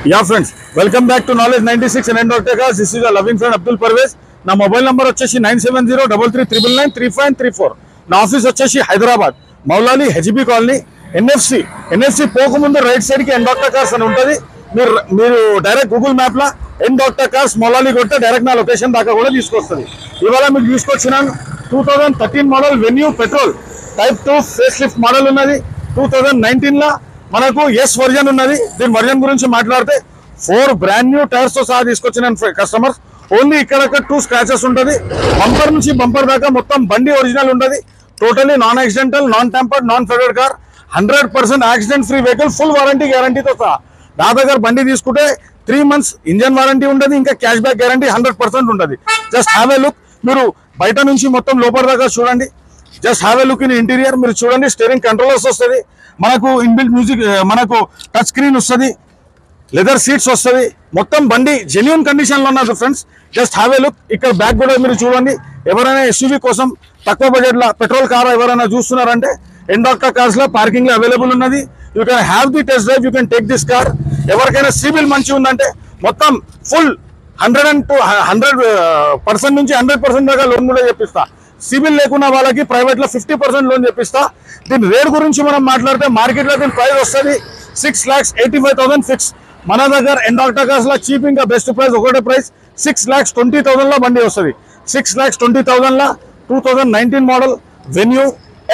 Yeah friends, welcome back to Knowledge 96 and Dr. Cars. This is your loving friend Abdul Parvez. Na mobile number వచ్చేసి 9703393934. నా office వచ్చేసి Hyderabad Moula Ali HB colony NFC పోకముందు right side కి N doctor cars అని ఉంటుంది. మీరు direct Google map లా N doctor cars Moula Ali కొడితే డైరెక్ట్ నా లొకేషన్ దాకా కూడా తీసుకొస్తుంది. ఇవాళ మీకు తీసుకొచ్చినాను 2013 model Venue petrol type 2 face lift model ఉన్నది. 2019 లా మనకు ఎస్ వర్జన్ ఉన్నది. దీని వర్జన్ గురించి మాట్లాడితే 4 బ్రాండ్ న్యూ టైర్స్ తో సహా తీసుకొచ్చిన కస్టమర్స్. ఓన్లీ ఇక్కడ 2 స్క్రాచెస్ ఉంటుంది. బంపర్ నుంచి బంపర్ దాకా మొత్తం బండి ఒరిజినల్ ఉంటుంది. Totally non accidental, non tampered, non faded car. 100% accident free vehicle, full warranty గ్యారంటీతో సహా. నా దగ్గర బండి తీసుకుంటే 3 months ఇంజన్ వారంటీ ఉంటుంది, ఇంకా క్యాష్ బ్యాక్ గ్యారంటీ 100% ఉంటుంది. Just have a look. మీరు బయట నుంచి మొత్తం లోపల దాకా చూడండి. Just have a look in interior. మీరు చూడండి, స్టీరింగ్ కంట్రోలర్స్ వస్తుంది, మనకు ఇన్బిల్ట్ మ్యూజిక్, మనకు టచ్ స్క్రీన్ వస్తుంది, లెదర్ సీట్స్ వస్తుంది. మొత్తం బండి జెన్యూన్ కండిషన్ లో ఉన్నది friends. Just have a look. ఇక్కడ బ్యాక్ కూడా మీరు చూడండి. ఎవరైనా ఎస్యూవీ కోసం తక్కువ బడ్జెట్ లో పెట్రోల్ కార్ ఎవరైనా చూస్తున్నారంటే ఎన్ డాక్టర్ కార్స్ లో పార్కింగ్ లో అవైలబుల్ ఉన్నది. You can have the test drive, you can take this car. ఎవరికైనా సిబిల్ మంచి ఉందంటే మొత్తం ఫుల్ 100% నుంచి 100% దాకా లోన్ కూడా చెప్పిస్తా. సిబిల్ లేకున్న వాళ్ళకి ప్రైవేట్ లో 50% లోన్ చెప్పిస్తా. దీని రేట్ గురించి మనం మాట్లాడితే మార్కెట్ లో దీని ప్రైస్ వస్తుంది 6,85,000 ఫిక్స్. మన దగ్గర ఎన్ డాక్టర్ కార్స్ లో చీప్, ఇంకా బెస్ట్ ప్రైస్ ఒకటే ప్రైస్ 6,20,000 లో బండి వస్తుంది. 6,20,000 లో 2019 model Venue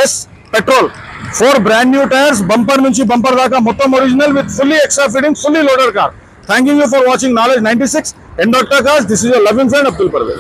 S petrol, 4 brand new tyres, bumper నుంచి బంపర్ దాకా మొత్తం original with fully extra fitting, fully loaded car. Thank you for watching Knowledge 96 N doctor Cars. This is your loving friend Abdul Parvez.